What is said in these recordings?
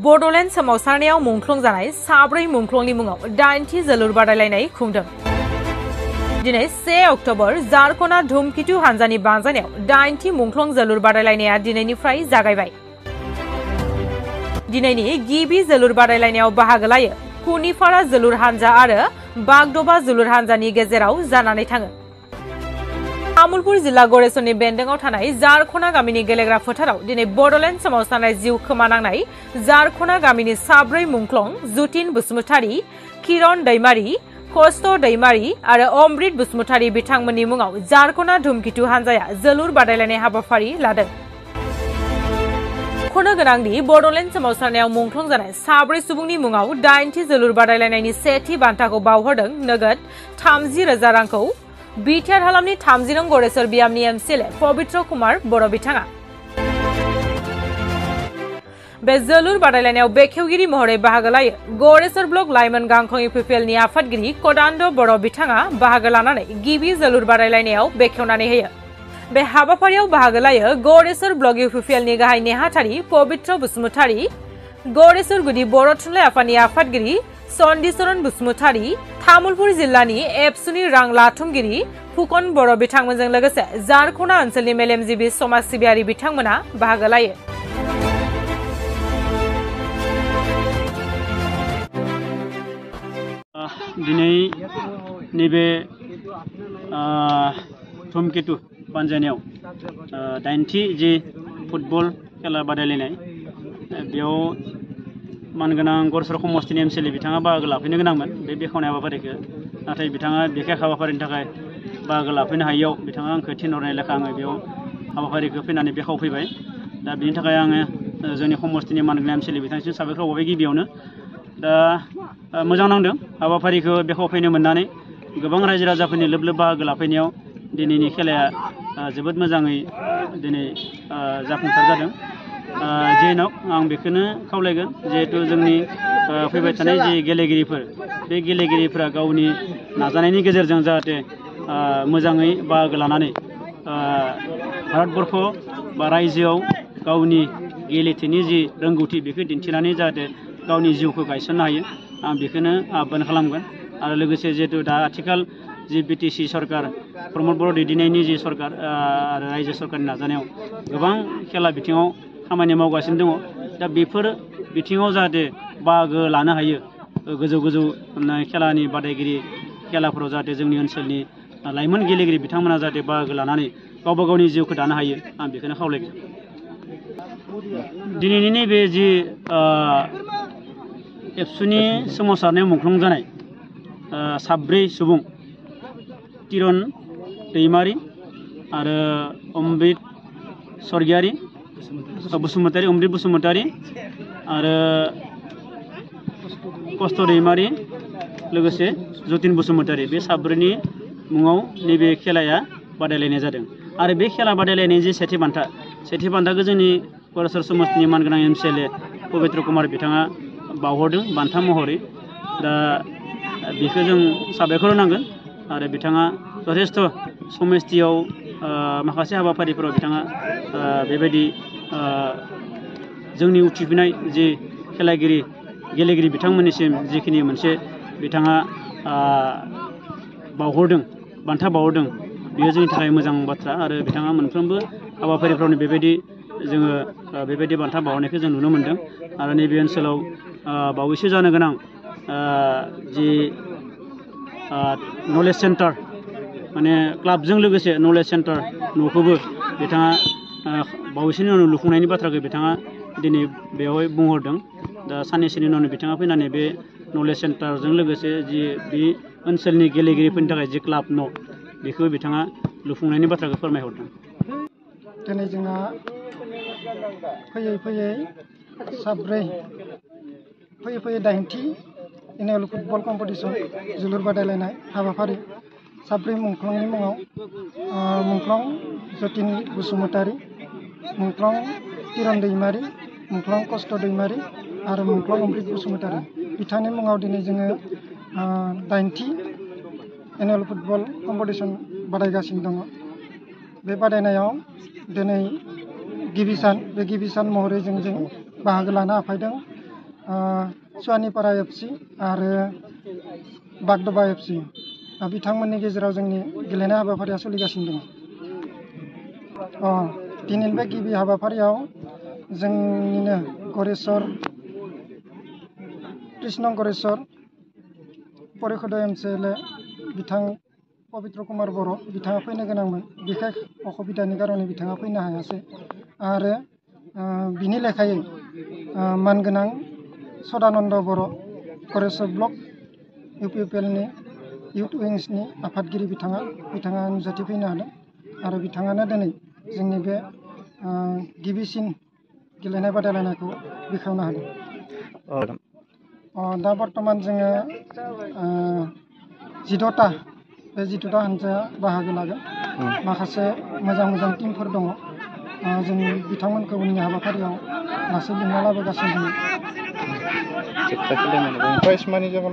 बड'लेण्ड सोमावसारनायाव मुंख्लं जानाय साब्रै मुंख्लंनि मुङाव 8थि जोलुर बादायलायनाय खुंदों। दिनै 1 अक्ट'बर झारखन्डआ धुमकेतु हानजानि बानजायनायाव 8थि मुंख्लं जोलुर बादायलायनाया दिनैनिफ्राय जागायबाय। दिनैनि गिबि जोलुर बादायलायनायाव बाहागो लायो कुनिफारा जोलुर हानजा आरो बागदबा जोलुर हानजानि गेजेराव जानानै थाङो। तामुलपुर जिल्ला गरेसननि बेन्दोंआव थानाय झारखन्डा गामिनि गेलेग्रा फोथाराव दिनै बड'लेण्ड सोमावसारनाय जिउ खोमानांनाय झारखन्डा गामिनि साब्रै मुंख्लं जुतिन बसुमतारी, किरण दैमारी, कस्त दैमारी आरो अमृत बसुमतारी बिथांमोननि मुङाव झारखन्डा धुमकेतु हानजाया जोलुर बादायलायनाय हाबाफारि लादों। मख'नो गोनांदि बड'लेण्ड सोमावसारनायाव मुंख्लं जानाय साब्रै सुबुंनि मुङाव 8थि जोलुर बादायलायनायनि सेथि बान्थाखौ बावहरदों नोगोद 30,000 रांखौ बिटिआर हालामनि 30 नं गरेसर बियामनि एमसिएलए पबित्र कुमार बर' बिथाङा। बे जोलुर बादायलायनायाव बेखेवगिरि महरै बाहागो लायो गरेसर ब्लक लाइमोन गांखं इउपिपिएलनि आफादगिरि कदान्द बर' बिथाङा बाहागो लानानै गिबि जोलुर बादायलायनायाव बेखेवनानै होयो। बे हाबाफारियाव बाहागो लायो गरेसर ब्लक इउपिपिएलनि गाहाय नेहाथारि पबित्र बसुमतारी, गरेसर गुदि बर' थुनलाइ आफादनि आफादगिरि सन्दिचरन बसुमतारी, तामुलपुर जिल्लानि एबसुनि रां लाथुमगिरि फुकन बर' बिथांमोनजों लोगोसे झारखन्डा ओनसोलनि मेलेमजिबि समाज सिबियारि बिथांमोना बाहागो लायो। दिनै नैबे धुमकेतु बानजायनायाव 8थि जि फुटबल खेला बादायलायनाय बेयाव मानगोनां गरेसर समष्टिनि एमसिएलए बिथाङा बाहागो लाफैनो गोनांमोन बे बेखेवनाय हाबाफारिखौ, नाथाय बिथाङा बेखे हाबाफारिनि थाखाय बाहागो लाफैनो हायैयाव बिथाङा आंखौ थिनहरनाय लेखा आङो बेयाव हाबाफारिखौ फैनानै बेखेवफैबाय। दा बिनि थाखाय आङो जोंनि समष्टिनि मानगोनां एमसिएलए बिथांसिम साबायखर बावबाय गिबियावनो। दा मोजां नांदों हाबाफारिखौ बेखेवफैनो मोननानै। गोबां रायजो राजाफोरनि लोब लोब बाहागो लाफैनायाव दिनैनि खेलाया जोबोद मोजाङै दिनै जाफुंसार जादों। जेन'क आं बेखौनो खावलायगोन जिहेतु जोंनि फैबाय थानाय जि गेलेगिरिफोर बे गेलेगिरिफोरा गावनि नाजानायनि गेजेरजों जाहाथे मोजाङै बाहागो लानानै भारतबर्ष बा रायजोआव गावनि गेलेथिनि जि रोंगौथि बेखौ दिन्थिनानै जाहाथे गावनि जिउखौ गायसननो हायो आं बेखौनो आह्वान खालामगोन। आरो लोगोसे जिहेतु दा आथिखाल जि बिटिसि सरकार प्रमद बर' दैदेननायनि जि सरकार आरो रायजो सरकारनि नाजानायाव गोबां खेला बिथिङाव खामानि मावगासिनो दङ। दा बेफोर बिथिङाव जाहाथे बाहागो लानो हायो गोजौ गोजौ खेलानि बादायगिरि खेलाफोराव जाहाथे जोंनि ओनसोलनि लाइमोन गेलेगिरि बिथांमोना जाहाथे बाहागो लानानै गावबा गावनि जिउखौ दानो हायो आं बेखौनो खावलायगोन। दिनैनि नैबे जि एबसुनि सोमावसारनायाव मुंख्लं जानाय साब्रै सुबुं किरण दैमारी आरो अमृत स्वर्गियारी बसुमतारी, अमृत बसुमतारी आरो कस्त दैमारी लोगोसे जुतिन बसुमतारी बे साब्रैनि मुङाव नैबे खेलाया बादायलायनाय जादों। आरो बे खेला बादायलायनायनि जि सेथि बान्थाखौ जोंनि गरेसर समष्टिनि मानगोनां एमसिएलए पबित्र कुमार बिथाङा बावहरदों बान्था महरै। दा बेखौ जों साबायखर होनांगोन आरो बिथाङा जथेस्थ' समष्टियाव माखासे हाबाफारिफोराव बिथाङा बेबायदि जोंनि उथिफिनाय जि गेलेगिरि बिथांमोननिसिम जिखिनि मोनसे बिथाङा बान्था बावहरदों बेयो जोंनि थाखाय मोजां बाथ्रा। आरो बिथाङा मोनफ्रोमबो हाबाफारिफ्रावनो जोङो बेबायदि बान्था बावहरनायखौ जों नुनो मोन्दों। आरो नैबे ओनसोलाव बावैसो जानो गोनां जि नलेज सेन्टार माने क्लाबजों लोगोसे नलेज सेन्टार न'खौबो बिथाङा बावैसोनि उनाव लुफुंनायनि बाथ्राखौ बिथाङा दिनै बेवहाय बुंहरदों। दा साननैसोनि उनावनो बिथाङा फैनानै बे नलेज सेन्टारजों लोगोसे जि बे ओनसोलनि गेलेगिरिफोरनि थाखाय जि क्लाब न' बेखौ बिथाङा लुफुंनायनि बाथ्राखौ फोरमायहरदों। दिनै जोंहा फैयै साब्रै 8थि एनुवेल फुटबल कम्पिटिसन जोलुर बादायलायनाय हाबाफारि साब्रै मुंख्लंनि मुङाव मुंख्लं जुतिन बसुमतारी, मुंख्लं किरण दैमारी, मुंख्लं कस्त दैमारी आरो मुंख्लं अमृत बसुमतारी बिथांनि मुङाव दिनै जोङो 8थि एनुवेल फुटबल कम्पिटिसन बादायगासिनो दङ। बे बादायनायाव दिनै गिबि सान महरै जों बाहागो लानो हाफैदों सुवानिपारा एफसि आरो बागदबा एफसि बिथांमोननि गेजेराव जोंनि गेलेनाय हाबाफारिया सोलिगासिनो दं। दिनैनि बे गिबि हाबाफारियाव जोंनिनो गरेस्वर कृष्ण गरेस्वर परिषद MCLA बिथां पबित्र कुमार बर' बिथाङा फैनो गोनांमोन, बिखेख असुबिदानि कारणे बिथाङा फैनो हायासै आरो बिनि लेखायै मानगोनां सदानन्द बर' गरेस्वर ब्लक UPPLनि इउथ उइंसनि आफादगिरि बिथाङा नुजाथि फैनो हादों आरो बिथाङानो दिनै जोंनि बे गिबिसिन गेलेनाय बादायलायनायखौ बेखेवनो हादों। दा बर्तमान जोङो 16टा बे 16टा हानजाया बाहागो लागोन। माखासे मोजां टीमफोर दङ। जों बिथांमोनखौ उननि हाबाफारियाव लासै लिंना लाबोगासिनो दङ। प्राइज मानि जागोन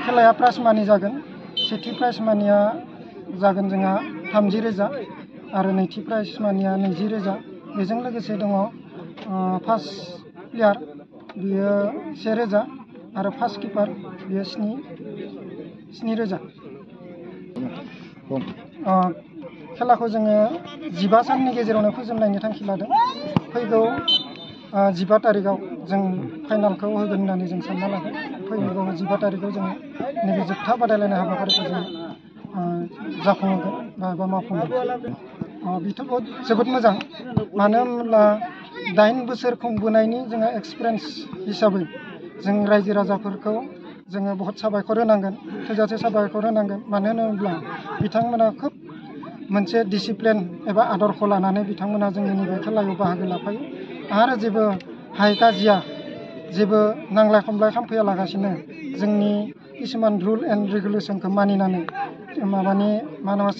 खेलाया प्राइज मानि जागोन। सेथि प्राइज मानिया जागोन जोंहा 30,000 आरो नैथि प्राइज मानिया 20,000। बेजों लोगोसे दङ फार्स्ट प्लेयार बियो 1,000 आरो फार्स्ट किपार बियो 7,000। खेलाखौ जोङो 15 साननि गेजेरावनो फोजोबनायनि थांखि लादों। फैगौ 15 तारिखआव जों फाइनालखौ होगोन होननानै जों सानना लादों। फैगौ 15 तारिखआव जोङो नैबे जोबथा बादायलायनाय हाबाफारिखौ जों जाफुंहोगोन बा मावफुंगोन। बेथ' जोबोद मोजां, मानो होनब्ला 8 बोसोर खुंबोनायनि जोङो एक्सपिरियेन्स हिसाबै जों रायजो राजाफोरखौ जोङो बहुत साबायखर होनांगोन, थोजासे साबायखर होनांगोन। मानो होनोब्ला बिथांमोना खोब मोनसे डिसिप्लिन एबा आदर्श लानानै बिथांमोना जोंनि नैबे खेलायाव बाहागो लाफायो आरो जेबो हाय गाजिया जेबो नांलाय खमलाय खालामफैया लागासिनो जोंनि किसुमान रुल एन्ड रेगुलेसनखौ मानिनानै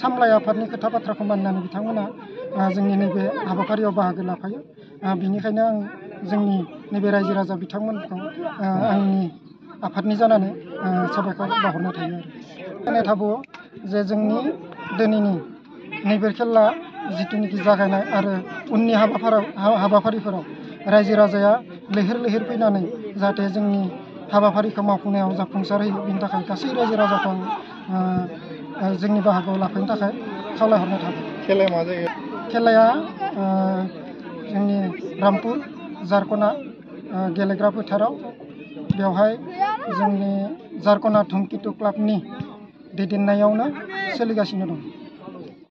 सामलाय आफादनि खोथा बाथ्राखौ मानिनानै बिथांमोना जोंनि नैबे हाबाफारियाव बाहागो लाफायो। बिनिखायनो आं जोंनि नैबे रायजो राजा बिथांमोनखौ आंनि आफादनि जानानै साबायखर बावहरनाय थायो आरो थाबावो जे जोंनि दिनैनि नैबे खेला जिथुनिखि जागायनाय आरो उननि हाबाफारिफोराव रायजो राजाया लैहोर लैहोर फैनानै जाहाथे जोंनि हाबाफारिखौ मावफुंनायाव जाफुंसार होयो, बिनि थाखाय गासै रायजो राजाखौ जोंनि बाहागोआव लाफैनो थाखाय खावलायहरनाय थाबाय। खेलाया मा जायो? खेलाया जोंनि रामपुर जारकना गेलेग्रा फोथाराव, बेवहाय जोंनि जारकना धुमकेतु क्लाबनि दैदेननायावनो सोलिगासिनो दं।